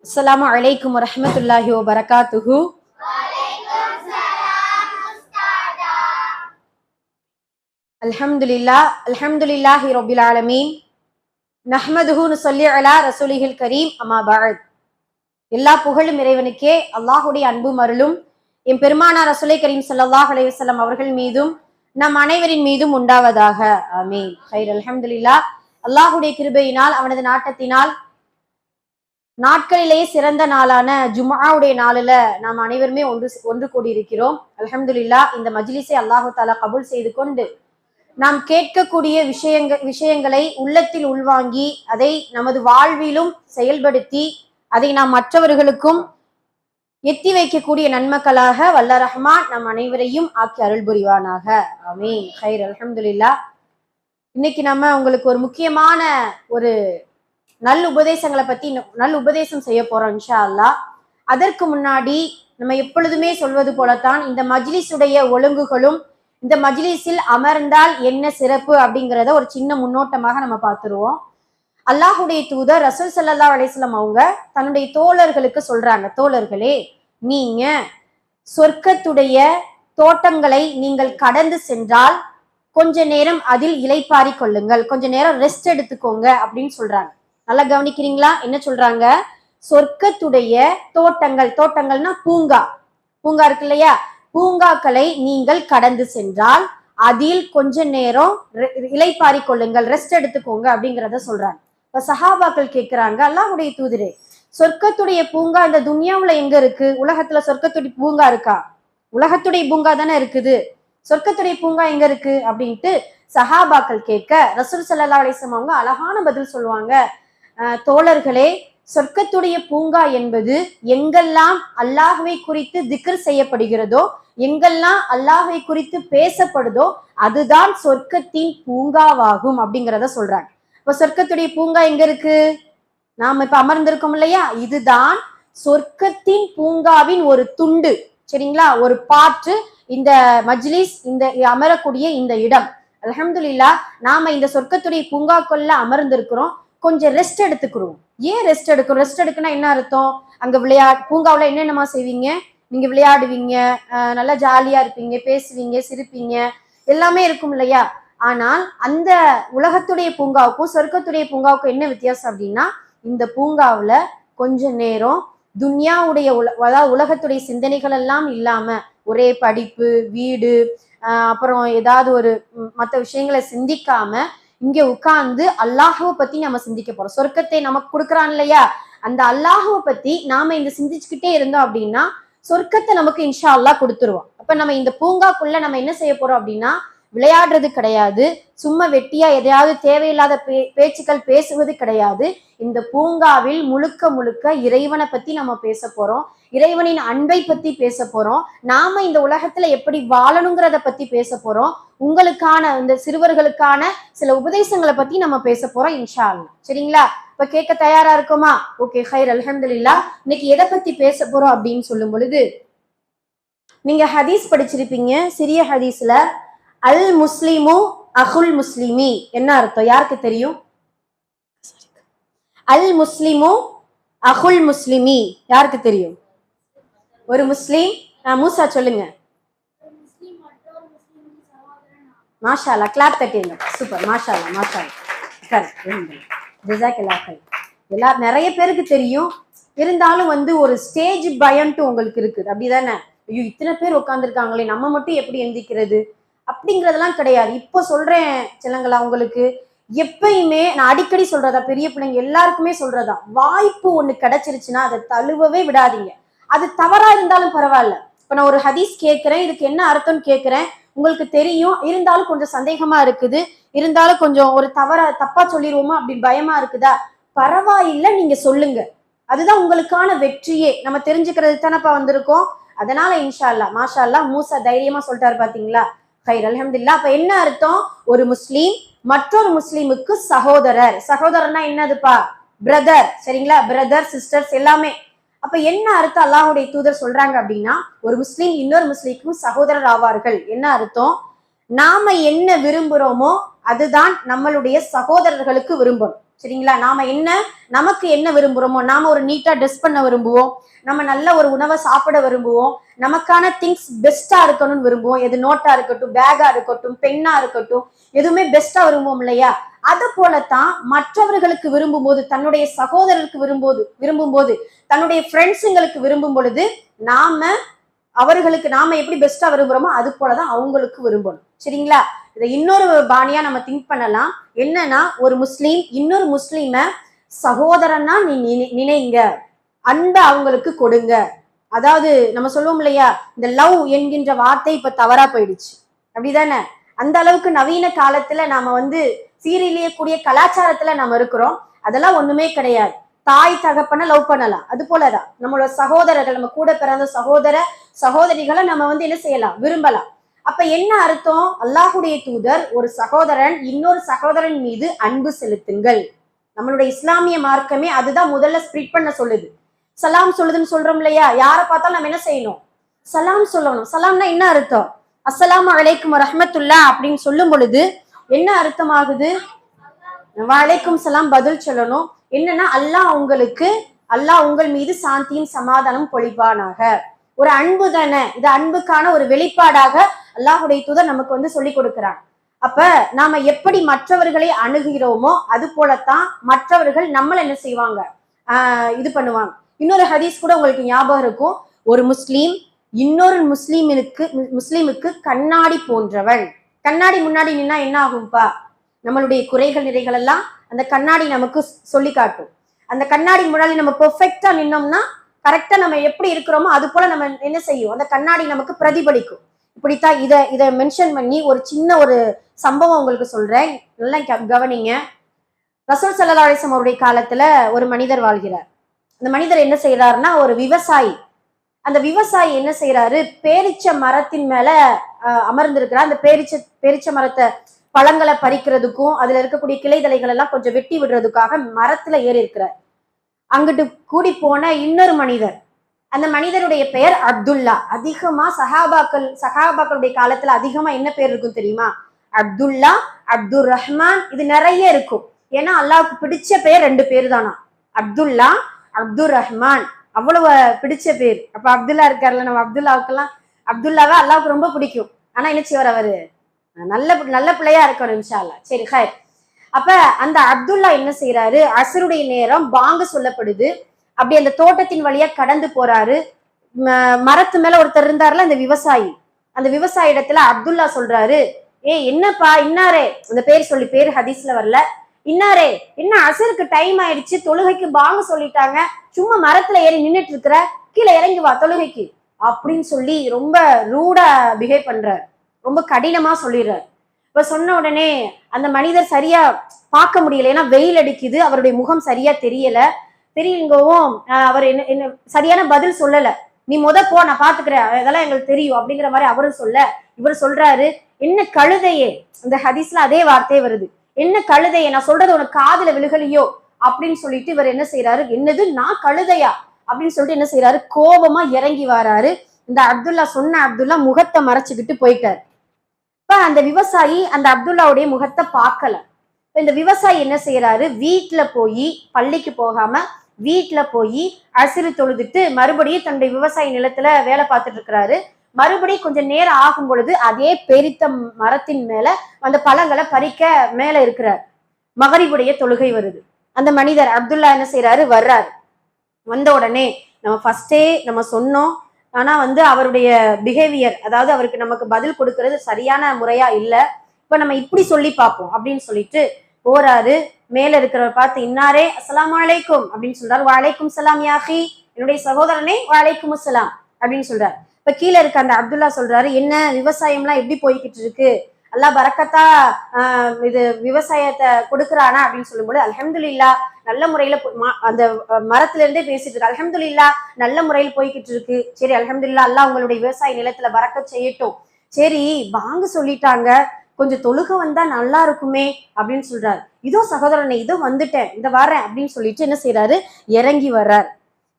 அஸ்ஸலாமு அலைக்கும் வரஹ்மத்துல்லாஹி வபரகாத்துஹு. அல்ஹம்துலில்லாஹி ரப்பில் ஆலமீன். நஹ்மதுஹு நுஸல்லி அலா ரசூலிஹில் கரீம். அம்மா பஅத். எல்லா புகழும் இறைவனுக்கே, அல்லாஹ்வுடைய அன்பும் அருளும் எம் பெருமானார் ரசூலை கரீம் ஸல்லல்லாஹு அலைஹி வஸல்லம் அவர்கள் மீதும் நம் அனைவரின் மீதும் உண்டாவதாக. ஆமீன். ஹைர். அல்ஹம்துலில்லாஹ். அல்லாஹ்வுடைய கிருபையினால், அவனது நாட்டத்தினால் நாட்களிலேயே சிறந்த நாளான ஜும்ஆவுடைய நாளில நாம் அனைவருமே ஒன்று கூடியிருக்கிறோம். அல்ஹம்துலில்லாஹ். இந்த மஜ்லிஸை அல்லாஹு தஆலா கபூல் செய்து கொண்டு நாம் கேட்கக்கூடிய விஷயங்களை உள்ளத்தில் உள்வாங்கி அதை நமது வாழ்விலும் செயல்படுத்தி அதை நாம் மற்றவர்களுக்கும் எத்தி வைக்கக்கூடிய நன்மக்களாக வல்ல ரஹ்மான் நம் அனைவரையும் ஆக்கி அருள் புரிவானாக. ஆமீன். ஹைர். அல்ஹம்துலில்லாஹ். இன்னைக்கு நம்ம உங்களுக்கு ஒரு முக்கியமான ஒரு நல்ல உபதேசங்களை பத்தி நல்ல உபதேசம் செய்ய போறோம் இன்ஷா அல்லாஹ். அதற்கு முன்னாடி நம்ம எப்பொழுதுமே சொல்வது போலத்தான் இந்த மஜ்லிஸுடைய ஒழுங்குகளும், இந்த மஜ்லிஸில் அமர்ந்தால் என்ன சிறப்பு அப்படிங்கிறத ஒரு சின்ன முன்னோட்டமாக நம்ம பார்த்துருவோம். அல்லாஹுடைய தூதர் ரசூல் ஸல்லல்லாஹு அலைஹி வஸல்லம் அவங்க தன்னுடைய தோழர்களுக்கு சொல்றாங்க, தோழர்களே, நீங்க சொர்க்கத்துடைய தோட்டங்களை நீங்கள் கடந்து சென்றால் கொஞ்ச நேரம் அதில் இளைப்பாரி கொள்ளுங்கள், கொஞ்ச நேரம் ரெஸ்ட் எடுத்துக்கோங்க அப்படின்னு சொல்றாங்க. நல்லா கவனிக்கிறீங்களா? என்ன சொல்றாங்க? சொர்க்கத்துடைய தோட்டங்கள், தோட்டங்கள்னா பூங்கா, பூங்கா இருக்கு இல்லையா, பூங்காக்களை நீங்கள் கடந்து சென்றால் அதில் கொஞ்ச நேரம் இளைப்பாரி கொள்ளுங்கள், ரெஸ்ட் எடுத்துக்கோங்க அப்படிங்கிறத சொல்றாங்க. இப்ப சஹாபாக்கள் கேட்கிறாங்க, அல்லாஹ்வுடைய தூதரே, சொர்க்கத்துடைய பூங்கா இந்த துன்யாவுல எங்க இருக்கு? உலகத்துல சொர்க்கத்துடைய பூங்கா இருக்கா? உலகத்துடைய பூங்கா தானே இருக்குது, சொர்க்கத்துடைய பூங்கா எங்க இருக்கு அப்படின்ட்டு சஹாபாக்கள் கேட்க ரசூல் ஸல்லல்லாஹு அலைஹி வஸல்லம் அவங்க அழகான பதில் சொல்லுவாங்க. தோழர்களே, சொர்க்கத்துடைய பூங்கா என்பது எங்கெல்லாம் அல்லாஹ்வை குறித்து திக்ர் செய்யப்படுகிறதோ, எங்கெல்லாம் அல்லாஹ்வை குறித்து பேசப்படுதோ அதுதான் சொர்க்கத்தின் பூங்காவாகும் அப்படிங்கிறத சொல்றாங்க. இப்ப சொர்க்கத்துடைய பூங்கா எங்க இருக்கு? நாம இப்ப அமர்ந்திருக்கோம் இல்லையா, இதுதான் சொர்க்கத்தின் பூங்காவின் ஒரு துண்டு. சரிங்களா? ஒரு பாற்று இந்த மஜ்லிஸ், இந்த அமரக்கூடிய இந்த இடம். அல்ஹம்துலில்லாஹ். நாம இந்த சொர்க்கத்துடைய பூங்காக்குள்ள அமர்ந்திருக்கிறோம். கொஞ்சம் ரெஸ்ட் எடுத்துக்கிறோம். ஏன் ரெஸ்ட் எடுக்கிறோம்? ரெஸ்ட் எடுக்குன்னா என்ன அர்த்தம்? அங்க பூங்காவில் என்னென்னமா செய்வீங்க? நீங்க விளையாடுவீங்க, நல்லா ஜாலியா இருப்பீங்க, பேசுவீங்க, சிரிப்பீங்க, எல்லாமே இருக்கும் இல்லையா? ஆனால் அந்த உலகத்துடைய பூங்காவுக்கும் சொர்க்கத்துடைய பூங்காவுக்கும் என்ன வித்தியாசம் அப்படின்னா, இந்த பூங்காவுல கொஞ்ச நேரம் துன்யாவுடைய அதாவது உலகத்துடைய சிந்தனைகள் எல்லாம் இல்லாம ஒரே படிப்பு, வீடு, அப்புறம் ஏதாவது ஒரு மற்ற விஷயங்களை சிந்திக்காம இங்க உட்கார்ந்து அல்லாஹுவை பத்தி நம்ம சிந்திக்க போறோம். சொர்க்கத்தை நமக்கு கொடுக்குறான் இல்லையா, அந்த அல்லாஹுவை பத்தி நாம இங்க சிந்திச்சுக்கிட்டே இருந்தோம் அப்படின்னா சொர்க்கத்தை நமக்கு இன்ஷா அல்லாஹ் கொடுத்துருவோம். அப்ப நம்ம இந்த பூங்காக்குள்ள நம்ம என்ன செய்ய போறோம் அப்படின்னா, விளையாடுறது கிடையாது, சும்மா வெட்டியா எதையாவது தேவையில்லாத பேச்சுக்கள் பேசுவது கிடையாது. இந்த பூங்காவில் முழுக்க முழுக்க இறைவனை பத்தி நம்ம பேச போறோம், இறைவனின் அன்பை பத்தி பேச போறோம், நாம இந்த உலகத்துல எப்படி வாழணுங்கிறத பத்தி பேச போறோம், உங்களுக்கான இந்த சிறுவர்களுக்கான சில உபதேசங்களை பத்தி நம்ம பேச போறோம் இன்ஷா அல்லாஹ். சரிங்களா? இப்ப கேட்க தயாரா இருக்குமா? ஓகே, ஹைர். அல்ஹம்துலில்லாஹ். இன்னைக்கு எதை பத்தி பேச போறோம் அப்படின்னு சொல்லும் பொழுது, நீங்க ஹதீஸ் படிச்சிருப்பீங்க. சிறிய ஹதீஸ்ல அல் முஸ்லிமு அஹுல் முஸ்லிமி என்ன அர்த்தம்? யாருக்கு தெரியும்? அல் முஸ்லிமு அஹுல் முஸ்லிமி யாருக்கு தெரியும்? ஒரு முஸ்லிம், மூசா சொல்லுங்க. மாஷா அல்லாஹ். கிளாப் தட்டிருங்க. சூப்பர். மாஷா அல்லாஹ், மாஷா அல்லாஹ். கரெக்ட். ஜஸாக்கல்லாஹ் ஹைர். எல்லாரும் நிறைய பேருக்கு தெரியும், இருந்தாலும் ஒரு ஸ்டேஜ் பயம்ட்டு உங்களுக்கு இருக்குது, அப்படிதானே? ஐயோ, இத்தனை பேர் உட்காந்துருக்காங்களே, நம்ம மட்டும் எப்படி எந்திக்கிறது அப்படிங்கிறதெல்லாம் கிடையாது. இப்போ சொல்றேன் சிலங்களா, உங்களுக்கு எப்பயுமே நான் அடிக்கடி சொல்றதா, பெரிய பிள்ளைங்க எல்லாருக்குமே சொல்றதா, வாய்ப்பு ஒண்ணு கிடைச்சிருச்சுன்னா அதை தழுவவே விடாதீங்க. அது தவறா இருந்தாலும் பரவாயில்ல. இப்ப நான் ஒரு ஹதீஸ் கேட்கிறேன், இதுக்கு என்ன அர்த்தம்னு கேட்கிறேன், உங்களுக்கு தெரியும், இருந்தாலும் கொஞ்சம் சந்தேகமா இருக்குது, இருந்தாலும் கொஞ்சம் ஒரு தப்பா சொல்லிடுவோமா அப்படின்னு பயமா இருக்குதா, பரவாயில்லை, நீங்க சொல்லுங்க. அதுதான் உங்களுக்கான வெற்றியே. நம்ம தெரிஞ்சுக்கிறது தானப்பா வந்திருக்கோம். அதனால இன்ஷா அல்லாஹ். மாஷா அல்லாஹ். மூசா தைரியமா சொல்லிட்டாரு பாத்தீங்களா? ஹைர். அல்ஹம்துலில்லாஹ். அப்ப என்ன அர்த்தம்? ஒரு முஸ்லீம் மற்றொரு முஸ்லீமுக்கு சகோதரர். சகோதரர்னா என்னதுப்பா? பிரதர். சரிங்களா? பிரதர், சிஸ்டர்ஸ் எல்லாமே. அப்ப என்ன அர்த்தம் அல்லாஹ்வுடைய தூதர் சொல்றாங்க அப்படின்னா, ஒரு முஸ்லீம் இன்னொரு முஸ்லீமுக்கும் சகோதரர் ஆவார்கள். என்ன அர்த்தம்? நாம என்ன விரும்புறோமோ அதுதான் நம்மளுடைய சகோதரர்களுக்கு விரும்பணும். சரிங்களா? நாம என்ன நமக்கு என்ன விரும்புறோமோ, நாம ஒரு நீட்டா ட்ரெஸ் பண்ண விரும்புவோம், நம்ம நல்ல ஒரு உணவை சாப்பிட விரும்புவோம், நமக்கான திங்ஸ் பெஸ்டா இருக்கணும்னு விரும்புவோம். எது நோட்டா இருக்கட்டும், பேக்கா இருக்கட்டும், பெண்ணா இருக்கட்டும், எதுவுமே பெஸ்டா விரும்புவோம் இல்லையா? அது போலத்தான் மற்றவர்களுக்கு விரும்பும்போது, தன்னுடைய சகோதரருக்கு விரும்பும்போது, தன்னுடைய ஃப்ரெண்ட்ஸுங்களுக்கு விரும்பும் பொழுது நாம அவர்களுக்கு நாம எப்படி பெஸ்டா விரும்புறோமோ அது போலதான் அவங்களுக்கு விரும்பணும். சரிங்களா? இதை இன்னொரு பாணியா நம்ம திங்க் பண்ணலாம். என்னன்னா, ஒரு முஸ்லீம் இன்னொரு முஸ்லீம சகோதரனா நினைங்க, அன்பை அவங்களுக்கு கொடுங்க. அதாவது நம்ம சொல்லுவோம் இல்லையா, இந்த லவ் என்கின்ற வார்த்தை இப்ப தவறா போயிடுச்சு, அப்படிதானே? அந்த அளவுக்கு நவீன காலத்துல நாம சீரழியக்கூடிய கலாச்சாரத்துல நாம இருக்கிறோம். அதெல்லாம் ஒண்ணுமே கிடையாது. தாய் தகப்பன லவ் பண்ணலாம், அது போலதான் நம்மளோட சகோதரர்கள், நம்ம கூட பிறந்த சகோதர சகோதரிகளை நம்ம என்ன செய்யலாம், விரும்பலாம். அப்ப என்ன அர்த்தம்? அல்லாஹுடைய தூதர் ஒரு சகோதரன் இன்னொரு சகோதரன் மீது அன்பு செலுத்துங்கள். நம்மளுடைய இஸ்லாமிய மார்க்கமே அதுதான் முதல்ல ஸ்ப்ரிட் பண்ண சொல்லுது. சலாம் சொல்லுதுன்னு சொல்றோம் இல்லையா? யாரை பார்த்தாலும் நம்ம என்ன செய்யணும், சலாம் சொல்லணும். சலாம்னா என்ன அர்த்தம்? அஸ்ஸலாமு அலைக்கும் ரஹ்மத்துல்லா அப்படின்னு சொல்லும் பொழுது என்ன அர்த்தமாகுது? வலைக்கும் சலாம் பதில் சொல்லணும். என்னன்னா, அல்லாஹ் உங்கள் மீது சாந்தியும் சமாதானம் பொழிப்பானாக. ஒரு அன்பு தானே இது, அன்புக்கான ஒரு வெளிப்பாடாக அல்லாஹுடைய தூதர் நமக்கு சொல்லி கொடுக்கிறான். அப்ப நாம எப்படி மற்றவர்களை அணுகிறோமோ அது போலத்தான் மற்றவர்கள் நம்மள என்ன செய்வாங்க, இது பண்ணுவாங்க. இன்னொரு ஹதீஸ் கூட உங்களுக்கு ஞாபகம் இருக்கும். ஒரு முஸ்லீம் இன்னொரு முஸ்லீமுக்கு கண்ணாடி போன்றவன். கண்ணாடி முன்னாடி நின்னா என்ன ஆகும்பா? நம்மளுடைய குறைகள் நிறைகள் எல்லாம் அந்த கண்ணாடி நமக்கு சொல்லி காட்டும். அந்த கண்ணாடி முன்னாடி நம்ம பெர்ஃபெக்டா நின்னோம்னா, கரெக்டா நம்ம எப்படி இருக்கிறோமோ அது போல நம்ம என்ன செய்யும், அந்த கண்ணாடி நமக்கு பிரதிபலிக்கும். இப்படித்தான் இதை மென்ஷன் பண்ணி ஒரு சின்ன ஒரு சம்பவம் உங்களுக்கு சொல்றேன், நல்லா கவனிங்க. ரசூல் ஸல்லல்லாஹு அலைஹி வஸல்லம் அவருடைய காலத்துல ஒரு மனிதர் வாழ்கிறார். அந்த மனிதர் என்ன செய்யறாருன்னா, ஒரு விவசாயி. அந்த விவசாயி என்ன செய்யறாரு, பேரிச்ச மரத்தின் மேல அமர்ந்திருக்கிறார். அந்த பேரிச்ச மரத்தை பழங்களை பறிக்கிறதுக்கும் அதுல இருக்கக்கூடிய கிளைதலைகள் எல்லாம் கொஞ்சம் வெட்டி விடுறதுக்காக மரத்துல ஏறி இருக்கிறார். அங்கிட்டு கூடி போன இன்னொரு மனிதர், அந்த மனிதருடைய பெயர் அப்துல்லா. அதிகமா சஹாபாக்களுடைய காலத்துல அதிகமா என்ன பேர் இருக்கும் தெரியுமா? அப்துல்லா, அப்துல் ரஹ்மான், இது நிறைய இருக்கும். ஏன்னா அல்லாவுக்கு பிடிச்ச பேர் 2 பேர் தானா, அப்துல்லா, அப்துல் ரஹ்மான். அவ்வளவு பிடிச்ச பேர். அப்ப அப்துல்லா இருக்காருல்ல, நம்ம அப்துல்லாவுக்கெல்லாம் அப்துல்லாவை அல்லாவுக்கு ரொம்ப பிடிக்கும். ஆனா என்ன செய்வார் அவரு, நல்ல பிள்ளையா இருக்கணும் இன்ஷா அல்லாஹ். சரி, ஹைர். அப்ப அந்த அப்துல்லா என்ன செய்யறாரு, அசருடைய நேரம் பாங்கு சொல்லப்படுது. அப்படி அந்த தோட்டத்தின் வழியா கடந்து போறாரு. மரத்து மேல ஒருத்தர் இருந்தாருல, அந்த விவசாயி. அந்த விவசாயி இடத்துல அப்துல்லா சொல்றாரு, என்னப்பா இன்னாரே, அந்த பேர் ஹதீஸ்ல வரல, இன்னாரே என்ன அசருக்கு டைம் ஆயிடுச்சு, தொழுகைக்கு பாங்கு சொல்லிட்டாங்க, சும்மா மரத்துல ஏறி நின்றுட்டு இருக்கிற, கீழே இறங்கி வா தொழுகைக்கு அப்படின்னு சொல்லி ரொம்ப ரூடா பிஹேவ் பண்றாரு, ரொம்ப கடினமா சொல்லிடுறாரு. இப்ப சொன்ன உடனே அந்த மனிதர் சரியா பார்க்க முடியல, ஏன்னா வெயில் அடிக்குது, அவருடைய முகம் சரியா தெரியலங்கவும் அவர் என்ன சரியான பதில் சொல்லல. நீ போ, நான் பாத்துக்கிறேன், அதெல்லாம் எங்களுக்கு தெரியும் அப்படிங்கிற மாதிரி அவரும் சொல்ல, இவர் சொல்றாரு, என்ன கழுதையே, இந்த ஹதீஸ்ல அதே வார்த்தையே வருது, என்ன கழுதையே, நான் சொல்றது உனக்கு காதுல விழுகலையோ அப்படின்னு சொல்லிட்டு இவர் என்ன செய்யறாரு, என்னது நான் கழுதையா அப்படின்னு சொல்லிட்டு என்ன செய்யறாரு, கோபமா இறங்கி வராரு. இந்த அப்துல்லா முகத்தை மறைச்சுக்கிட்டு போயிட்டாரு. இப்ப அந்த விவசாயி அந்த அப்துல்லாவுடைய முகத்தை பார்க்கல. இந்த விவசாயி என்ன செய்யறாரு, பள்ளிக்கு போகாம வீட்டுல போய் அசிறு தொழுதுட்டு மறுபடியும் தன்னுடைய விவசாய நிலத்துல வேலை பார்த்துட்டு இருக்கிறாரு. மறுபடியும் கொஞ்சம் நேரம் ஆகும் பொழுது அதே பெரித்த மரத்தின் மேல அந்த பழங்களை பறிக்க மேல இருக்கிறார். மகரிபுடைய தொழுகை வருது. அந்த மனிதர் அப்துல்லா என்ன செய்யறாரு, வர்றாரு. வந்த உடனே நம்ம ஃபர்ஸ்டே நம்ம சொன்னோம், ஆனா அவருடைய பிஹேவியர், அதாவது அவருக்கு நமக்கு பதில் கொடுக்கறது சரியான முறையா இல்ல, இப்ப நம்ம இப்படி சொல்லி பார்ப்போம் அப்படின்னு சொல்லிட்டு போறாரு. மேல இருக்கிறவர் பார்த்து, இன்னாரே அஸ்ஸலாமு அலைக்கும் அப்படின்னு சொல்றாரு. வலைக்கும் சலாம் யாஹி, என்னுடைய சகோதரனே, வலைக்கும் அஸ்ஸலாம் அப்படின்னு சொல்றாரு. இப்ப கீழே இருக்க அந்த அப்துல்லா சொல்றாரு, என்ன விவசாயம்லாம் எப்படி போய்கிட்டு இருக்கு, அல்லாஹ் பரக்கத்தா இது விவசாயத்தை கொடுக்குறானா அப்படின்னு சொல்லும்போது, அல்ஹம்துலில்லாஹ் நல்ல முறையில அந்த மரத்துல இருந்தே பேசிட்டு இருக்கு, அல்ஹம்துலில்லாஹ் நல்ல முறையில் போய்கிட்டு இருக்கு. சரி அல்ஹம்துலில்லாஹ், அல்லாஹ் உங்களுடைய விவசாய நிலத்துல பரக்கத் செய்யட்டும். சரி பாங்கு சொல்லிட்டாங்க, கொஞ்சம் தொழுகை வந்தா நல்லா இருக்குமே அப்படின்னு சொல்றாரு. இதோ சகோதரனை, இதோ வந்துட்டேன், இந்த வரேன் அப்படின்னு சொல்லிட்டு என்ன செய்யறாரு, இறங்கி வர்றாரு.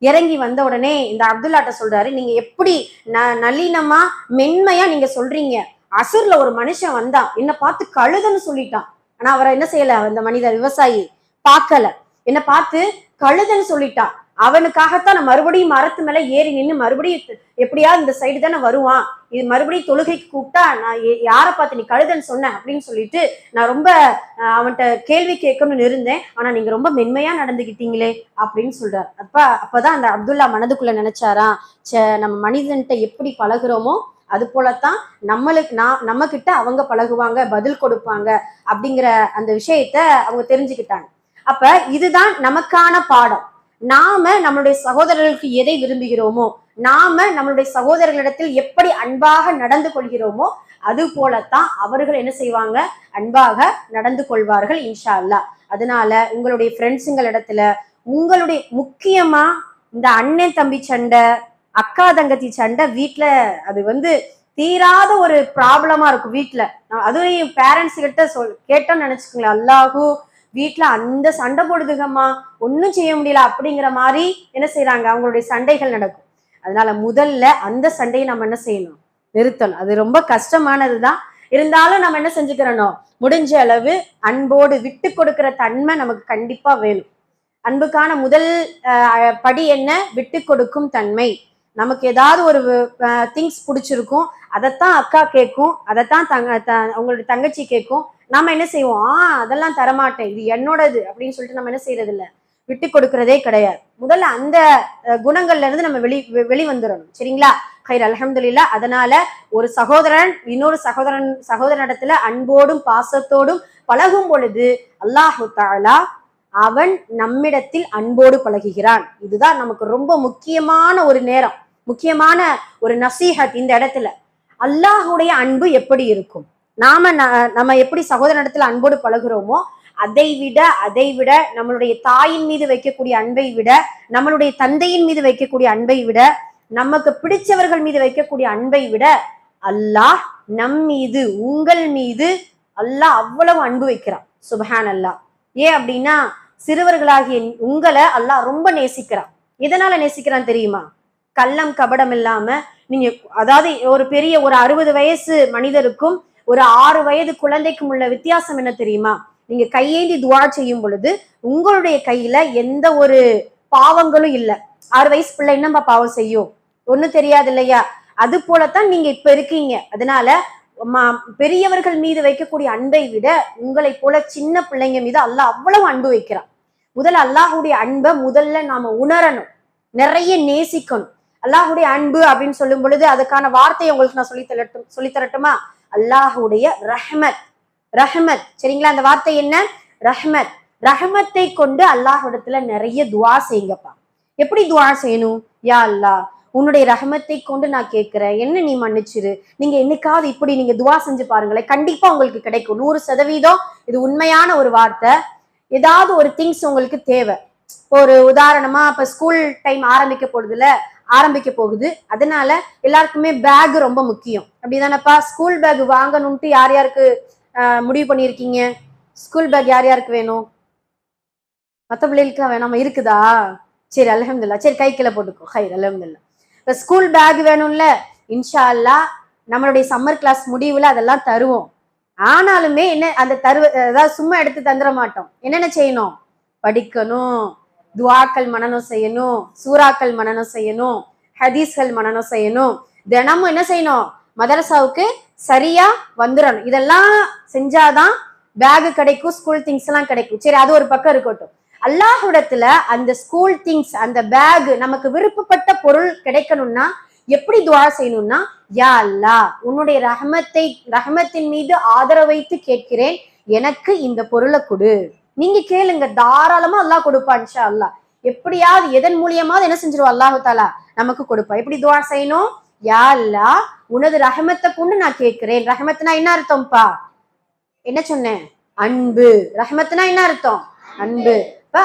இறங்கி வந்த உடனே இந்த அப்துல்லாட்ட சொல்றாரு, நீங்க எப்படி நளினமா மென்மையா நீங்க சொல்றீங்க, அசுர்ல ஒரு மனுஷன் வந்தான், என்ன பார்த்து கழுதன்னு சொல்லிட்டான், ஆனா அவரை என்ன செய்யல, அந்த மனிதர் விவசாயி பார்க்கல, என்ன பார்த்து கழுதன்னு சொல்லிட்டான். அவனுக்காகத்தான் நான் மறுபடியும் மரத்து மேல ஏறி நின்று மறுபடியும் எப்படியாவது இந்த சைடு தானே வருவான், இது மறுபடியும் தொழுகைக்கு கூப்பிட்டா நான் யாரை பார்த்து நீ கழுதன்னு சொன்ன அப்படின்னு சொல்லிட்டு நான் ரொம்ப அவன்கிட்ட கேள்வி கேட்கணும்னு இருந்தேன். ஆனா நீங்க ரொம்ப மென்மையா நடந்துகிட்டீங்களே அப்படின்னு சொல்றாரு. அப்பதான் அந்த அப்துல்லா மனதுக்குள்ள நினைச்சாரா, நம்ம மனிதன்கிட்ட எப்படி பழகுறோமோ அது போலத்தான் நம்ம கிட்ட அவங்க பழகுவாங்க, பதில் கொடுப்பாங்க அப்படிங்கிற அந்த விஷயத்த அவங்க தெரிஞ்சுக்கிட்டாங்க. அப்ப இதுதான் நமக்கான பாடம். நாம நம்மளுடைய சகோதரர்களுக்கு எதை விரும்புகிறோமோ, நாம நம்மளுடைய சகோதரர்களிடத்தில் எப்படி அன்பாக நடந்து கொள்கிறோமோ அது போலத்தான் அவர்கள் என்ன செய்வாங்க, அன்பாக நடந்து கொள்வார்கள் இன்ஷா அல்லாஹ். அதனால உங்களுடைய ஃப்ரெண்ட்ஸுங்களிடத்துல உங்களுடைய முக்கியமா இந்த அண்ணன் தம்பி சண்டை, அக்கா தங்கச்சி சண்டை வீட்டுல அது தீராத ஒரு ப்ராப்ளமா இருக்கும் வீட்டுல. அதுவும் பேரண்ட்ஸ் கிட்ட கேட்டோம்னு நினைச்சுக்கோங்களேன், அல்லாஹூ வீட்டுல அந்த சண்டை போடுதுகம்மா, ஒன்னும் செய்ய முடியல அப்படிங்கிற மாதிரி என்ன செய்யறாங்க, அவங்களுடைய சண்டைகள் நடக்கும். அதனால முதல்ல அந்த சண்டையை நம்ம என்ன செய்யணும், நிறுத்தணும். அது ரொம்ப கஷ்டமானதுதான். இருந்தாலும் நம்ம என்ன செஞ்சுக்கிறோம், முடிஞ்ச அளவு அன்போடு விட்டு கொடுக்கிற தன்மை நமக்கு கண்டிப்பா வேணும். அன்புக்கான முதல் படி என்ன, விட்டு கொடுக்கும் தன்மை. நமக்கு ஏதாவது ஒரு திங்ஸ் பிடிச்சிருக்கும், அதைத்தான் அக்கா கேட்கும், அதைத்தான் அவங்களுடைய தங்கச்சி கேட்கும். நாம என்ன செய்வோம், அதெல்லாம் தரமாட்டேன், இது என்னோடது அப்படின்னு சொல்லிட்டு நம்ம என்ன செய்யறது இல்லை, விட்டு கொடுக்கறதே கிடையாது. முதல்ல அந்த குணங்கள்ல இருந்து நம்ம வெளிவந்துடணும். சரிங்களா? ஹைர், அல்ஹம்துலில்லாஹ். அதனால ஒரு சகோதரன் இன்னொரு சகோதரனிடத்துல அன்போடும் பாசத்தோடும் பழகும் பொழுது அல்லாஹு தஆலா அவன் நம்மிடத்தில் அன்போடு பழகுகிறான். இதுதான் நமக்கு ரொம்ப முக்கியமான ஒரு நேரம், முக்கியமான ஒரு நசீஹத். இந்த இடத்துல அல்லாஹுடைய அன்பு எப்படி இருக்கும், நம்ம எப்படி சகோதரனிடத்துல அன்போடு பழகுறோமோ அதை விட நம்மளுடைய தாயின் மீது வைக்கக்கூடிய அன்பை விட, நம்மளுடைய தந்தையின் மீது வைக்கக்கூடிய அன்பை விட, நமக்கு பிடிச்சவர்கள் மீது வைக்கக்கூடிய அன்பை விட அல்லாஹ் நம் மீது, உங்கள் மீது அல்லாஹ் அவ்வளவு அன்பு வைக்கிறான். சுப்ஹான் அல்லாஹ். ஏன் அப்படின்னா, சிறுவர்களாகிய உங்களை அல்லாஹ் ரொம்ப நேசிக்கிறான். எதனால நேசிக்கிறான் தெரியுமா? கள்ளம் கபடம் இல்லாம நீங்க, அதாவது ஒரு 60 வயசு மனிதருக்கும் ஒரு 6 வயது குழந்தைக்கும் உள்ள வித்தியாசம் என்ன தெரியுமா? நீங்க கையேந்தி துவா செய்யும் பொழுது உங்களுடைய கையில எந்த ஒரு பாவங்களும் இல்லை. 6 வயசு பிள்ளை என்னப்பா பாவம் செய்யும், ஒண்ணும் தெரியாது இல்லையா? அது போலத்தான் நீங்க இப்ப இருக்கீங்க. அதனால பெரியவர்கள் மீது வைக்கக்கூடிய அன்பை விட உங்களை போல சின்ன பிள்ளைங்க மீது அல்லாஹ் அவ்வளவு அன்பு வைக்கிறான். முதல்ல அல்லாஹுடைய அன்பை முதல்ல நாம உணரணும், நிறைய நேசிக்கணும். அல்லாஹுடைய அன்பு அப்படின்னு சொல்லும் பொழுது அதுக்கான வார்த்தையை உங்களுக்கு நான் சொல்லித்தரட்டுமா? அல்லாஹுடைய ரஹ்மத். ரஹ்மத், சரிங்களா? அந்த வார்த்தை என்ன? ரஹ்மத். ரஹ்மத்தை கொண்டு அல்லாஹ்விடத்துல நிறைய துவா செய்யுங்கப்பா. எப்படி துவா செய்யணும்? யா அல்லாஹ், உன்னுடைய ரஹ்மத்தை கொண்டு நான் கேட்கிறேன், என்ன நீ மன்னிச்சிரு. நீங்க என்னைக்காவது இப்படி நீங்க துவா செஞ்சு பாருங்களேன், கண்டிப்பா உங்களுக்கு கிடைக்கும். 100% இது உண்மையான ஒரு வார்த்தை. ஏதாவது ஒரு திங்ஸ் உங்களுக்கு தேவை, ஒரு உதாரணமா இப்ப ஸ்கூல் டைம் ஆரம்பிக்க போகுது. அதனால எல்லாருக்குமே பேக் ரொம்ப முக்கியம், அப்படிதானப்பா? ஸ்கூல் பேக் வாங்கணும்ட்டு யார் யாருக்கு முடிவு பண்ணியிருக்கீங்க? ஸ்கூல் பேக் யார் யாருக்கு வேணும்? மற்ற பிள்ளைகளுக்கு வேணாமா? இருக்குதா? சரி, அல்ஹம்துலில்லாஹ். சரி, கை கீழே போட்டுக்கோ. ஹைர், அல்ஹம்துலில்லாஹ். இப்ப ஸ்கூல் பேக் வேணும்ல, இன்ஷா அல்லாஹ் நம்மளுடைய சம்மர் கிளாஸ் முடிவுல அதெல்லாம் தருவோம். ஆனாலுமே என்ன, அந்த அதாவது சும்மா எடுத்து தந்துட மாட்டோம். என்னென்ன செய்யணும்? படிக்கணும், துவாக்கள் மனனம் செய்யணும், சூறாக்கள் மனனம் செய்யணும், ஹதீஸ்கள் மனனம் செய்யணும். தினமும் என்ன செய்யணும்? மதரசாவுக்கு சரியா வந்துடணும். இதெல்லாம் செஞ்சாதான் பேகு கிடைக்கும், ஸ்கூல் திங்ஸ் எல்லாம் கிடைக்கும். சரி, அது ஒரு பக்கம் இருக்கட்டும். அல்லாஹ்விடத்துல அந்த ஸ்கூல் திங்ஸ், அந்த பேக், நமக்கு விருப்பப்பட்ட பொருள் கிடைக்கணும்னா எப்படி துவா செய்யணும்னா, யா அல்லாஹ், உன்னுடைய ரஹமத்தின் மீது ஆதரவு வைத்து கேட்கிறேன், எனக்கு இந்த பொருளை கொடு. நீங்க கேளுங்க, தாராளமா அல்லாஹ் கொடுப்பா இன்ஷா அல்லாஹ். எப்படியாவது எதன் மூலியமாவது என்ன செஞ்சிருவா அல்லாஹு தாலா நமக்கு கொடுப்பா. எப்படி துவா செய்யணும்? யா அல்லாஹ், உனது ரஹமத்தை கொண்டு நான் கேட்கிறேன். ரஹமத்னா என்ன அர்த்தம்ப்பா? என்ன சொன்னேன்? அன்பு. ரஹமத்னா என்ன அர்த்தம்? அன்பு. இப்ப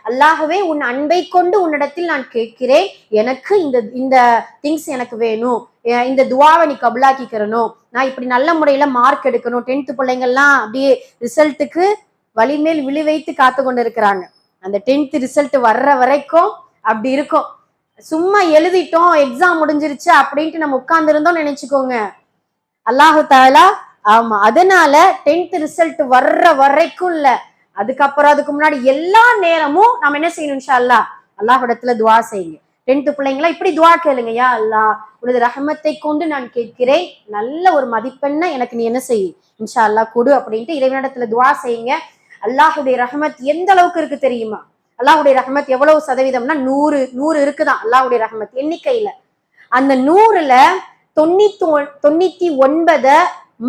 அல்லாஹுவே உன் அன்பை கொண்டு உன்னிடத்தில் நான் கேட்கிறேன், எனக்கு இந்த திங்ஸ் எனக்கு வேணும், இந்த துவாவை நீ கபுலாக்கிக்கிறணும், நான் இப்படி நல்ல முறையில மார்க் எடுக்கணும். 10th பிள்ளைங்கள்லாம் அப்படியே ரிசல்ட்டுக்கு வலிமேல் விழி வைத்து காத்து கொண்டு இருக்கிறாங்க. அந்த 10th ரிசல்ட் வர்ற வரைக்கும் அப்படி இருக்கும். சும்மா எழுதிட்டோம், எக்ஸாம் முடிஞ்சிருச்சு அப்படின்ட்டு நம்ம உட்கார்ந்து இருந்தோம் நினைச்சுக்கோங்க, அல்லாஹு தாலா. ஆமா, அதனால 10th ரிசல்ட் வர்ற வரைக்கும் இல்ல, அதுக்கப்புறம் அதுக்கு முன்னாடி எல்லா நேரமும் நம்ம என்ன செய்யணும் இன்ஷா அல்லாஹ் அல்லாஹ்விடத்துல துஆ செய்யுங்க. 10th பிள்ளைங்களா இப்படி துஆ கேளுங்க, யா அல்லாஹ் உனது ரஹமத்தை கொண்டு நான் கேட்கிறேன், நல்ல ஒரு மதிப்பெண்ணை எனக்கு நீ என்ன செய் இன்ஷா அல்லாஹ் கொடு அப்படின்ட்டு இறைவனிடத்துல துஆ செய்யுங்க. அல்லாஹுடைய ரஹமத் எந்த அளவுக்கு இருக்கு தெரியுமா? அல்லாஹுடைய ரஹமத் எவ்வளவு சதவீதம்னா 100 இருக்குதான் அல்லாஹுடைய ரஹமத் எண்ணிக்கையில. அந்த 100ல 99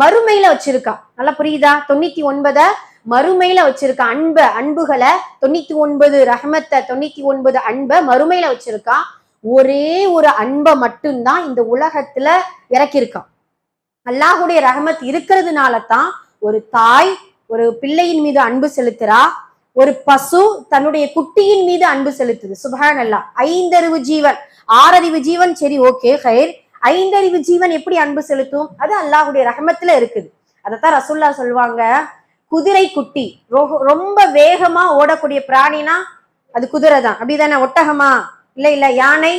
மறுமையில வச்சிருக்கான். நல்லா புரியுதா? 99 மறுமையில வச்சிருக்கான். அன்புகளை 99 ரஹமத்தை 99 அன்பை மறுமையில வச்சிருக்கான். ஒரே ஒரு அன்பை மட்டும்தான் இந்த உலகத்துல இறக்கியிருக்கான். அல்லாஹுடைய ரஹமத் இருக்கிறதுனால தான் ஒரு தாய் ஒரு பிள்ளையின் மீது அன்பு செலுத்துறா, ஒரு பசு தன்னுடைய குட்டியின் மீது அன்பு செலுத்துது. சுப்ஹான் அல்லாஹ். 5 அறிவு ஜீவன், 6 அறிவு ஜீவன் சரி ஓகே ஹைர், 5 அறிவு ஜீவன் எப்படி அன்பு செலுத்தும்? அது அல்லாஹுடைய ரஹமத்துல இருக்குது. அதைத்தான் ரசூல்லா சொல்லுவாங்க, குதிரை குட்டி ரொம்ப வேகமா ஓடக்கூடிய பிராணினா அது குதிரை தான். அப்படிதானே? ஒட்டகமா? இல்ல யானை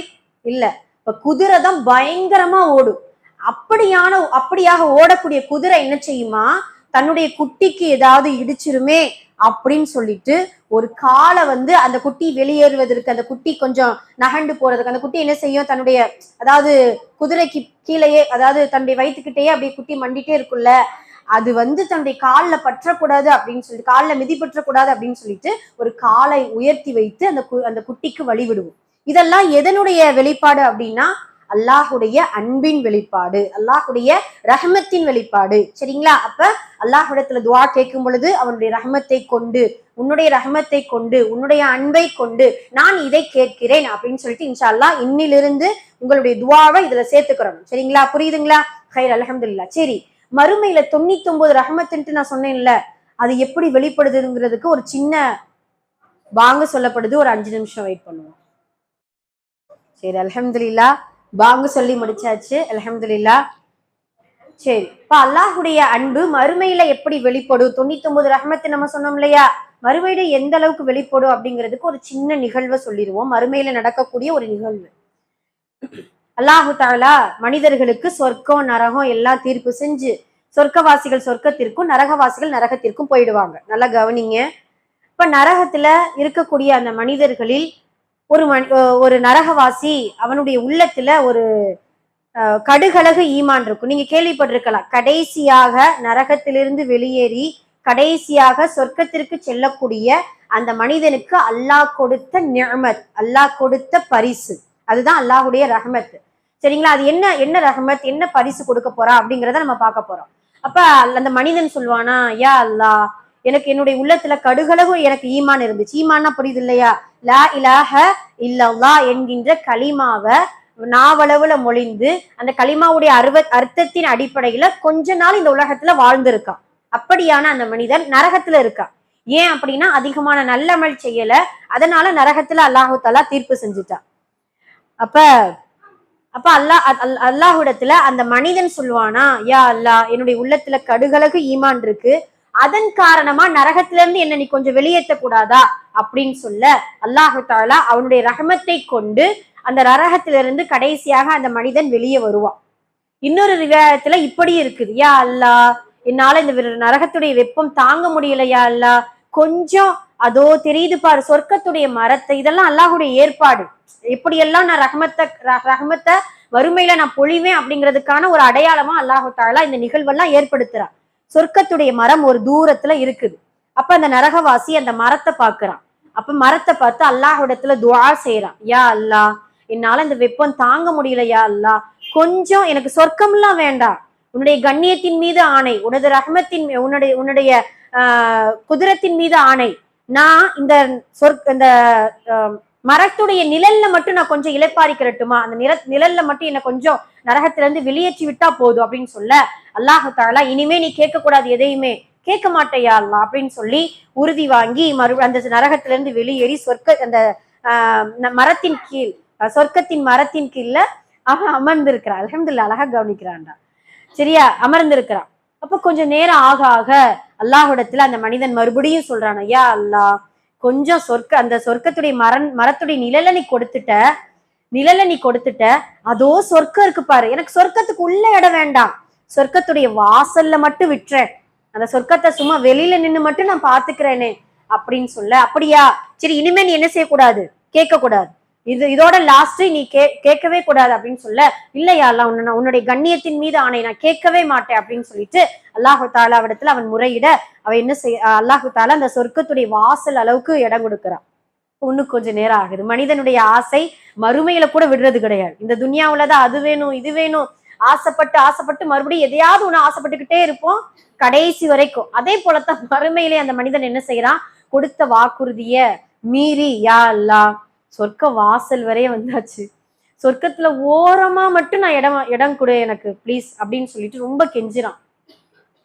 இல்ல, இப்ப குதிரை தான் பயங்கரமா ஓடும். அப்படியாக ஓடக்கூடிய குதிரை என்ன செய்யுமா, தன்னுடைய குட்டிக்கு ஏதாவது இடிச்சிருமே அப்படின்னு சொல்லிட்டு ஒரு காலை அந்த குட்டி வெளியேறுவதற்கு, அந்த குட்டி கொஞ்சம் நகண்டு போறதுக்கு அந்த குட்டி என்ன செய்யும், தன்னுடைய அதாவது குதிரைக்கு கீழேயே, அதாவது தன்னுடைய வயிற்றுக்கிட்டேயே அப்படியே குட்டி மண்டிட்டே இருக்குல்ல, அது தன்னுடைய காலில் பற்றக்கூடாது அப்படின்னு சொல்லிட்டு, காலில் மிதிப்பற்றக்கூடாது அப்படின்னு சொல்லிட்டு ஒரு காலை உயர்த்தி வைத்து அந்த குட்டிக்கு வழி விடுவோம். இதெல்லாம் எதனுடைய வெளிப்பாடு அப்படின்னா அல்லாஹுடைய அன்பின் வெளிப்பாடு, அல்லாஹுடைய ரஹமத்தின் வெளிப்பாடு. சரிங்களா? அப்ப அல்லாஹ்விடத்துல துஆ கேட்கும் பொழுது அவனுடைய ரஹமத்தை கொண்டு, உன்னுடைய ரஹமத்தை கொண்டு, உன்னுடைய அன்பை கொண்டு நான் இதை கேட்கிறேன் அப்படின்னு சொல்லிட்டு இன்ஷா அல்லாஹ் இன்னிலிருந்து உங்களுடைய துஆவை இதுல சேர்த்துக்கிறோம். சரிங்களா? புரியுதுங்களா? ஹைர், அல்ஹம்துலில்லாஹ். சரி, மறுமையில 99 ரஹமத்துன்ட்டு நான் சொன்னேன்ல, அது எப்படி வெளிப்படுதுங்கிறதுக்கு ஒரு சின்ன பாங்கு சொல்லப்படுது. ஒரு 5 நிமிஷம் வெயிட் பண்ணுவோம். சரி, அல்ஹம்துலில்லாஹ். பாங்கு சொல்லி முடிச்சாச்சு, அல்ஹம்துலில்லாஹ். சரி, இப்ப அல்லாஹுடைய அன்பு மறுமையில எப்படி வெளிப்படும்? 99 ரஹமத்து நம்ம சொன்னோம் இல்லையா, மறுமையில எந்த அளவுக்கு வெளிப்படும் அப்படிங்கிறதுக்கு ஒரு சின்ன நிகழ்வை சொல்லிடுவோம். மறுமையில நடக்கக்கூடிய ஒரு நிகழ்வு. அல்லாஹு தஆலா மனிதர்களுக்கு சொர்க்கம் நரகம் எல்லாம் தீர்ப்பு செஞ்சு சொர்க்கவாசிகள் சொர்க்கத்திற்கும் நரகவாசிகள் நரகத்திற்கும் போயிடுவாங்க. நல்லா கவனிங்க. இப்ப நரகத்துல இருக்கக்கூடிய அந்த மனிதர்களில் ஒரு நரகவாசி அவனுடைய உள்ளத்துல ஒரு கடுகளகு ஈமான் இருக்கும். நீங்க கேள்விப்பட்டிருக்கலாம், கடைசியாக நரகத்திலிருந்து வெளியேறி கடைசியாக சொர்க்கத்திற்கு செல்லக்கூடிய அந்த மனிதனுக்கு அல்லாஹ் கொடுத்த நிஅமத், அல்லாஹ் கொடுத்த பரிசு, அதுதான் அல்லாஹுடைய ரஹமத். சரிங்களா? அது என்ன ரஹமத், என்ன பரிசு கொடுக்க போறா அப்படிங்கிறத நம்ம பார்க்க போறோம். அப்ப அந்த மனிதன் சொல்லுவானா, யா அல்லாஹ், எனக்கு என்னுடைய உள்ளத்துல கடுகளவு எனக்கு ஈமான் இருந்துச்சு. ஈமான்னா புரியுது இல்லையா? லா இலாஹ இல்லல்லாஹ் என்கின்ற கலிமாவை நாவளவுல மொழிந்து அந்த கலிமாவுடைய அர்த்தத்தின் அடிப்படையில கொஞ்ச நாள் இந்த உலகத்துல வாழ்ந்திருக்கான். அப்படியான அந்த மனிதன் நரகத்துல இருக்கான். ஏன் அப்படின்னா அதிகமான நல்லமல் செய்யல, அதனால நரகத்துல அல்லாஹு தஆலா தீர்ப்பு செஞ்சுட்டான். அப்ப அல்லாஹ்விடத்துல அந்த மனிதன் சொல்லுவானா, யா அல்லாஹ், என்னுடைய உள்ளத்துல கடுகளகு ஈமான் இருக்கு, அதன் காரணமா நரகத்துல இருந்து என்ன நீ கொஞ்சம் வெளியேற்ற கூடாதா அப்படின்னு சொல்ல அல்லாஹு தஆலா அவனுடைய ரஹமத்தை கொண்டு அந்த நரகத்திலிருந்து கடைசியாக அந்த மனிதன் வெளியே வருவான். இன்னொரு ரிவாயத்துல இப்படி இருக்குது, யா அல்லாஹ், என்னால இந்த நரகத்துடைய வெப்பம் தாங்க முடியல, யா அல்லாஹ், கொஞ்சம் அதோ தெரியுது பாரு சொர்க்கத்துடைய மரத்தை, இதெல்லாம் அல்லாஹுடைய ஏற்பாடு. எப்படியெல்லாம் நான் ரஹமத்தை வறுமையில நான் பொழிவேன் அப்படிங்கிறதுக்கான ஒரு அடையாளமா அல்லாஹு தஆலா இந்த நிகழ்வெல்லாம் ஏற்படுத்துறான். சொர்க்கத்துடைய மரம் ஒரு தூரத்துல இருக்குது. அப்ப அந்த நரகவாசி அந்த மரத்தை பாக்குறான். அப்ப மரத்தை பார்த்து அல்லாஹ்விடத்துல துஆ செய்யறான், யா அல்லாஹ், என்னால இந்த வெப்பம் தாங்க முடியல, யா அல்லாஹ், கொஞ்சம் எனக்கு சொர்க்கம்லாம் வேண்டாம், உன்னுடைய கண்ணியத்தின் மீது ஆணை, உனது ரஹமத்தின் உன்னுடைய குதிரத்தின் மீது ஆணை, நான் இந்த மரத்துடைய நிழல்ல மட்டும் நான் கொஞ்சம் இளைப்பாரிக்கிறட்டுமா, அந்த நிழல்ல மட்டும் என்ன கொஞ்சம் நரகத்துல இருந்து வெளியேற்றி விட்டா போதும் அப்படின்னு சொல்ல அல்லாஹு தஆலா, இனிமே நீ கேட்க கூடாது, எதையுமே கேட்க மாட்டேயா அல்லாஹ் அப்படின்னு சொல்லி உறுதி வாங்கி அந்த நரகத்துல இருந்து வெளியேறி அந்த மரத்தின் கீழ், சொர்க்கத்தின் மரத்தின் கீழ அவன் அமர்ந்திருக்கிறான். அல்ஹம்துலில்லாஹ், அழகா கவனிக்கிறான்டா. சரியா? அமர்ந்திருக்கிறான். அப்ப கொஞ்சம் நேரம் ஆக ஆக அல்லாஹ்விடத்துல அந்த மனிதன் மறுபடியும் சொல்றான், யா அல்லாஹ், கொஞ்சம் அந்த சொர்க்கத்துடைய மரத்துடைய நிழலை நீ கொடுத்துட்ட, அதோ சொர்க்கம் இருக்கு பாரு, எனக்கு சொர்க்கத்துக்கு உள்ள இடம் வேண்டாம், சொர்க்கத்துடைய வாசல்ல மட்டும் விட்டுறேன், அந்த சொர்க்கத்தை சும்மா வெளியில நின்று மட்டும் நான் பாத்துக்கிறேனே, அப்படின்னு சொல்ல, அப்படியா, சரி இனிமே நீ என்ன செய்யக்கூடாது, கேட்க கூடாது, இதோட லாஸ்ட், நீ கேட்கவே கூடாது அப்படின்னு சொல்ல, இல்லையா அல்லாஹ், உன்னுடைய கண்ணியத்தின் மீது ஆணை, நான் கேட்கவே மாட்டேன் அப்படின்னு சொல்லிட்டு அல்லாஹு தாலா இடத்துல அவன் முறையிட, அவன் என்ன செய்ய, அல்லாஹு தாலா அந்த சொர்க்கத்துடைய வாசல் அளவுக்கு இடம் கொடுக்கிறான். இன்னும் கொஞ்சம் நேரம் ஆகுது. மனிதனுடைய ஆசை மறுமையில கூட விடுறது கிடையாது. இந்த துனியாவுலதான் அது வேணும் இது வேணும் ஆசைப்பட்டு ஆசைப்பட்டு மறுபடியும் எதையாவது ஒண்ணு ஆசைப்பட்டுக்கிட்டே இருப்போம் கடைசி வரைக்கும். அதே போலத்தான் மறுமையிலே அந்த மனிதன் என்ன செய்யறான், கொடுத்த வாக்குறுதிய மீறி, யா அல்லாஹ் சொர்க்க வாசல் வரைய வந்தாச்சு, சொர்க்கத்துல ஓரமா மட்டும் நான் இடம் கொடு எனக்கு ப்ளீஸ் அப்படின்னு சொல்லிட்டு ரொம்ப கெஞ்சிரான்.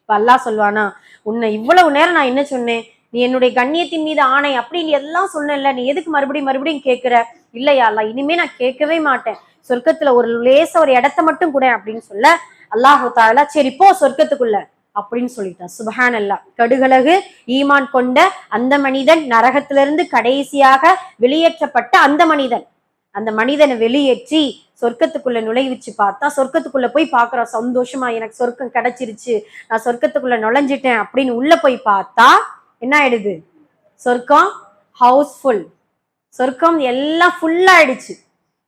இப்ப அல்லாஹ் சொல்வானா, உன்னை இவ்வளவு நேரம் நான் என்ன சொன்னேன், நீ என்னுடைய கண்ணியத்தின் மீது ஆணை அப்படின்னு எல்லாம் சொன்னல, நீ எதுக்கு மறுபடியும் கேட்கிற, இல்லையா அல்லாஹ் இனிமே நான் கேட்கவே மாட்டேன், சொர்க்கத்துல ஒரு லேச ஒரு இடத்த மட்டும் கூட அப்படின்னு சொல்ல, அல்லாஹு தாலா சரி போ சொர்க்கத்துக்குள்ள அப்படின்னு சொல்லிட்டான். சுபஹான் அல்லாஹ். கடுகளகு ஈமான் கொண்ட அந்த மனிதன், நரகத்திலிருந்து கடைசியாக வெளியேற்றப்பட்ட அந்த மனிதனை வெளியேற்றி சொர்க்கத்துக்குள்ள நுழைவிச்சு பார்த்தா, சொர்க்கத்துக்குள்ள போய் பாக்குறோம் சந்தோஷமா, எனக்கு சொர்க்கம் கிடைச்சிருச்சு, நான் சொர்க்கத்துக்குள்ள நுழைஞ்சிட்டேன் அப்படின்னு உள்ள போய் பார்த்தா என்ன ஆயிடுது, சொர்க்கம் ஹவுஸ்ஃபுல், சொர்க்கம் எல்லாம் ஃபுல்லா ஆயிடுச்சு,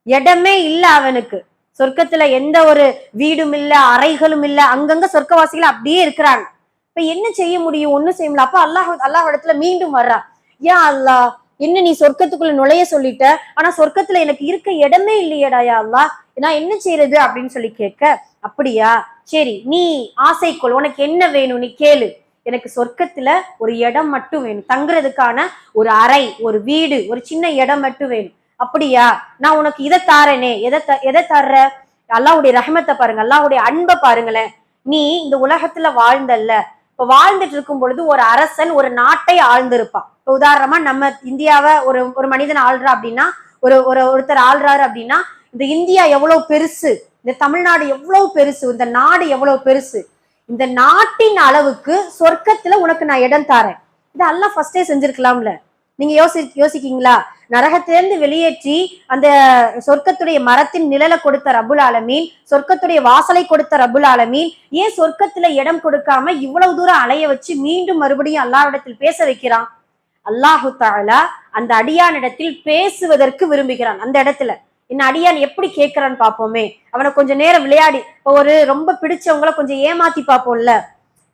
இடமே இல்ல அவனுக்கு. சொர்க்கத்துல எந்த ஒரு வீடும் இல்ல, அறைகளும் இல்ல, அங்கங்க சொர்க்கவாசிகள் அப்படியே இருக்கிறாங்க. இப்ப என்ன செய்ய முடியும், ஒண்ணும் செய்ய முடியல. அப்ப அல்லாஹ் இடத்துல மீண்டும் வர்றா, ஏன் அல்லாஹ் என்ன நீ சொர்க்கத்துக்குள்ள நுழைய சொல்லிட்ட, ஆனா சொர்க்கத்துல எனக்கு இருக்க இடமே இல்லையடா யா அல்லாஹ், நான் என்ன செய்யறது அப்படின்னு சொல்லி கேட்க, அப்படியா சரி நீ ஆசைக்கொள், உனக்கு என்ன வேணும் நீ கேளு, எனக்கு சொர்க்கத்துல ஒரு இடம் மட்டும் வேணும், தங்குறதுக்கான ஒரு அறை, ஒரு வீடு, ஒரு சின்ன இடம் மட்டும் வேணும். அப்படியா, நான் உனக்கு இதை தாரனே, எதை தர்ற, அல்லாஹ்வுடைய ரஹமத்தை பாருங்க, அல்லாஹ்வுடைய அன்பை பாருங்களேன். நீ இந்த உலகத்துல வாழ்ந்தல்ல, இப்ப வாழ்ந்துட்டு இருக்கும் பொழுது ஒரு அரசன் ஒரு நாட்டை ஆழ்ந்திருப்பான். இப்ப உதாரணமா நம்ம இந்தியாவை ஒரு மனிதன் ஆள்றா அப்படின்னா, ஒருத்தர் ஆள்றாரு அப்படின்னா, இந்த இந்தியா எவ்வளவு பெருசு, இந்த தமிழ்நாடு எவ்வளவு பெருசு, இந்த நாடு எவ்வளவு பெருசு, இந்த நாட்டின் அளவுக்கு சொர்க்கத்துல உனக்கு நான் இடம் தாரேன். இது அல்லாஹ் ஃபர்ஸ்டே செஞ்சிருக்கலாம்ல. நீங்க யோசிக்கீங்களா, நரகத்திலிருந்து வெளியேற்றி அந்த சொர்க்கத்துடைய மரத்தின் நிழலை கொடுத்த ரப்புல் ஆலமீன், சொர்க்கத்துடைய வாசலை கொடுத்த ரப்புல் ஆலமீன், ஏன் சொர்க்கத்துல இடம் கொடுக்காம இவ்வளவு தூரம் அலைய வச்சு மீண்டும் மறுபடியும் அல்லாஹ்விடத்தில் பேச வைக்கிறான்? அல்லாஹு தஆலா அந்த அடியானிடத்தில் பேசுவதற்கு விரும்புகிறான். அந்த இடத்துல என்ன அடியான் எப்படி கேட்கிறான்னு பாப்போமே. அவனை கொஞ்சம் நேரம் விளையாடி, இப்போ ஒரு ரொம்ப பிடிச்சவங்கள கொஞ்சம் ஏமாத்தி பார்ப்போம்ல,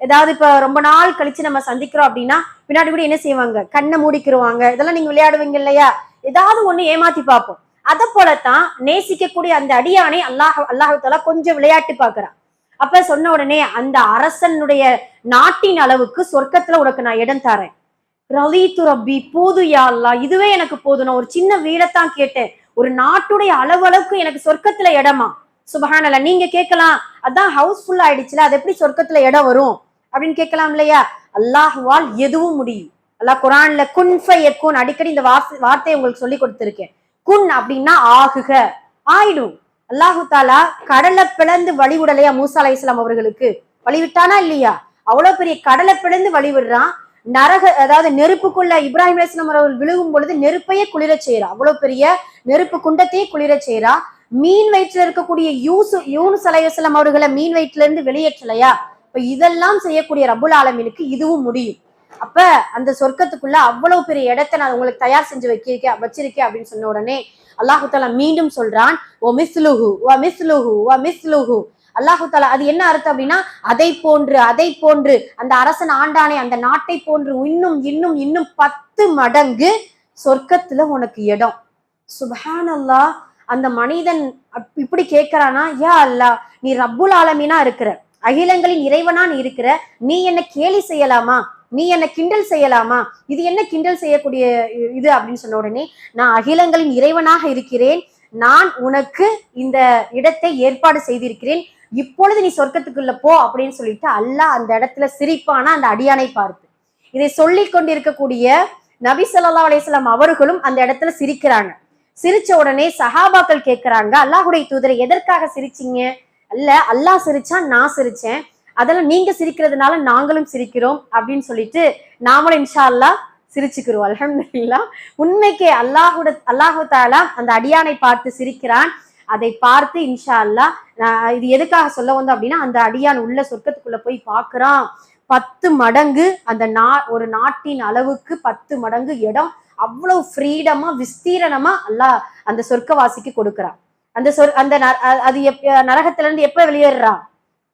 ஏதாவது இப்ப ரொம்ப நாள் கழிச்சு நம்ம சந்திக்கிறோம் அப்படின்னா பின்னாடி கூட என்ன செய்வாங்க, கண்ணை மூடிக்கிருவாங்க, இதெல்லாம் நீங்க விளையாடுவீங்க இல்லையா, ஏதாவது ஒண்ணு ஏமாத்தி பார்ப்போம். அதை போலத்தான் நேசிக்கக்கூடிய அந்த அடியானை அல்லாஹு தஆலா கொஞ்சம் விளையாட்டு பாக்குறான். அப்ப சொன்ன உடனே அந்த அரசனுடைய நாட்டின் அளவுக்கு சொர்க்கத்துல உனக்கு நான் இடம் தரேன். ரலீத்து ரப்பி, போது யா அல்லாஹ், இதுவே எனக்கு போதும், நான் ஒரு சின்ன வீடத்தான் கேட்டேன், ஒரு நாட்டுடைய அளவுக்கு எனக்கு சொர்க்கத்துல இடமா. சுபஹானல்லாஹ். நீங்க கேட்கலாம், அதான் ஹவுஸ்ஃபுல் ஆயிடுச்சுல, அது எப்படி சொர்க்கத்துல இடம் வரும் அப்படின்னு கேட்கலாம் இல்லையா. அல்லாஹ்வால் எதுவும் முடியும். அல்லாஹ் குர்ஆன்ல குன் ஃபயகுன், அடிக்கடி இந்த வார்த்தையை உங்களுக்கு சொல்லி கொடுத்திருக்கேன். குன் அப்படின்னா ஆகுக, ஆயிடும். அல்லாஹு தாலா கடலை பிளந்து வழிவிடலையா மூசா அலைஹிஸ்ஸலாம் அவர்களுக்கு, வழிவிட்டானா இல்லையா, அவ்வளவு பெரிய கடலை பிளந்து வழிவிடுறான். அதாவது நெருப்புக்குள்ள இப்ராஹிம் அலைஹிஸ்ஸலாம் அவர்கள் விழுகும் பொழுது நெருப்பையே குளிர செய்யறா, அவ்வளவு பெரிய நெருப்பு குண்டத்தையே குளிர செய்யறா. மீன் வயிற்றுல இருக்கக்கூடிய யூனுஸ் அலைஹிஸ்ஸலாம் அவர்களை மீன் வயிற்றுல இருந்து வெளியேற்றலையா, இப்ப இதெல்லாம் செய்யக்கூடிய ரப்புல் ஆலமீனுக்கு இதுவும் முடியும். அப்ப அந்த சொர்க்கத்துக்குள்ள அவ்வளவு பெரிய இடத்தை நான் உங்களுக்கு தயார் செஞ்சு வச்சிருக்கேன் அப்படின்னு சொன்ன உடனே அல்லாஹு தாலா மீண்டும் சொல்றான், ஓ மிஸ்லுஹு வ மிஸ்லுஹு வ மிஸ்லுஹு. அல்லாஹு தாலா அது என்ன அர்த்தம் அப்படின்னா, அதை போன்று அந்த அரசன் ஆண்டானே அந்த நாட்டை போன்று இன்னும் இன்னும் இன்னும் 10 மடங்கு சொர்க்கத்துல உனக்கு இடம். சுப்ஹானல்லாஹ். அந்த மனிதன் இப்படி கேட்கிறானா, யா அல்லாஹ் நீ ரப்புல் ஆலமீனா இருக்கிற, அகிலங்களின் இறைவனா நீ இருக்கிற, நீ என்ன கேலி செய்யலாமா, நீ என்ன கிண்டல் செய்யலாமா, இது என்ன கிண்டல் செய்யக்கூடிய இது அப்படின்னு சொன்ன உடனே, நான் அகிலங்களின் இறைவனாக இருக்கிறேன், நான் உனக்கு இந்த இடத்தை ஏற்பாடு செய்திருக்கிறேன், இப்பொழுது நீ சொர்க்கத்துக்குள்ள போ அப்படின்னு சொல்லிட்டு அல்லாஹ் அந்த இடத்துல சிரிப்பானா அந்த அடியானை பார்த்து. இதை சொல்லி கொண்டிருக்கக்கூடிய நபி ஸல்லல்லாஹு அலைஹி வஸல்லம் அவர்களும் அந்த இடத்துல சிரிக்கிறாங்க. சிரிச்ச உடனே சஹாபாக்கள் கேட்கிறாங்க, அல்லாஹ்வுடைய தூதரை எதற்காக சிரிச்சீங்க? அல்ல, அல்லாஹ் சிரிச்சான், நான் சிரிச்சேன், அதெல்லாம் நீங்க சிரிக்கிறதுனால நாங்களும் சிரிக்கிறோம் அப்படின்னு சொல்லிட்டு நாமளும் இன்ஷா அல்லாஹ் சிரிச்சுக்கிறோம். அல்ஹம்துலில்லாஹ். உண்மைக்கே அல்லாஹு தஆலா அந்த அடியானை பார்த்து சிரிக்கிறான். அதை பார்த்து இன்ஷா அல்லாஹ் இது எதுக்காக சொல்ல வந்தோம் அப்படின்னா, அந்த அடியான் உள்ள சொர்க்கத்துக்குள்ள போய் பார்க்கிறான், 10 மடங்கு அந்த ஒரு நாட்டின் அளவுக்கு 10 மடங்கு இடம் அவ்வளவு ஃப்ரீடமா விஸ்தீரணமா அல்லாஹ் அந்த சொர்க்கவாசிக்கு கொடுக்கிறான். அந்த அது நரகத்துல இருந்து எப்ப வெளியேறான்?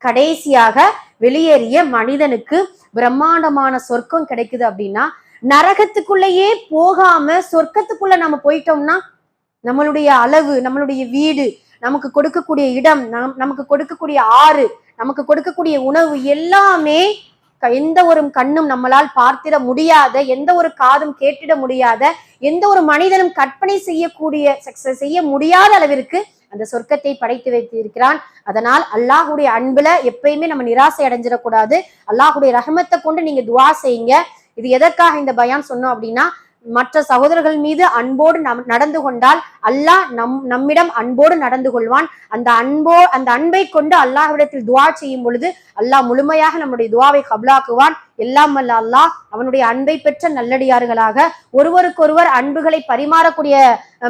கடைசியாக வெளியேறிய மனிதனுக்கு பிரம்மாண்டமான சொர்க்கம் கிடைக்குது. அப்படின்னா நரகத்துக்குள்ளேயே போகாம சொர்க்கத்துக்குள்ள நம்ம போயிட்டோம்னா நம்மளுடைய அளவு, நம்மளுடைய வீடு, நமக்கு கொடுக்கக்கூடிய இடம், நமக்கு கொடுக்கக்கூடிய ஆறு, நமக்கு கொடுக்கக்கூடிய உணவு எல்லாமே எந்த ஒரு கண்ணும் நம்மளால் பார்த்திட முடியாத, எந்த ஒரு காதும் கேட்டிட முடியாத, எந்த ஒரு மனிதனும் கற்பனை செய்ய முடியாத அளவிற்கு அந்த சொர்க்கத்தை படைத்து வைத்திருக்கிறான். அதனால் அல்லாஹுடைய அன்புல எப்பயுமே நம்ம நிராசை அடைஞ்சிடக்கூடாது. அல்லாஹுடைய ரஹமத்தை கொண்டு நீங்க துவா செய்யுங்க. இது எதற்காக இந்த பயான் சொன்னோம் அப்படின்னா, மற்ற சகோதரர்கள் மீது அன்போடு நடந்து கொண்டால் அல்லாஹ் நம்மிடம் அன்போடு நடந்து கொள்வான். அந்த அன்பை கொண்டு அல்லாஹ்விடத்தில் துவா செய்யும் பொழுது அல்லாஹ் முழுமையாக நம்முடைய துவாவை கபூலாக்குவான். எல்லாம் வல்ல அல்லாஹ் அவனுடைய அன்பை பெற்ற நல்லடியார்களாக, ஒருவருக்கொருவர் அன்புகளை பரிமாறக்கூடிய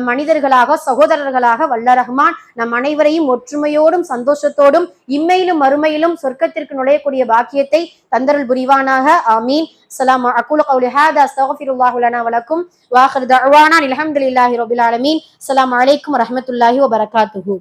மனிதர்களாக, சகோதரர்களாக வல்ல ரஹ்மான் நம் அனைவரையும் ஒற்றுமையோடும் சந்தோஷத்தோடும் இம்மையிலும் மறுமையிலும் சொர்க்கத்திற்கு நுழையக்கூடிய பாக்கியத்தை தந்தருள் புரிவானாக. ஆமீன். அஸ்ஸலாமு அகூலு கௌலி ஹாதா அஸ்தக்ஃபிருல்லாஹு லனா வ லக்கும் வ ஆகிரு தஅவானா அல்ஹம்துலில்லாஹி ரப்பில் ஆலமீன். அஸ்ஸலாமு அலைக்கும் வரஹ்மத்துல்லாஹி வ பரகாத்துஹு.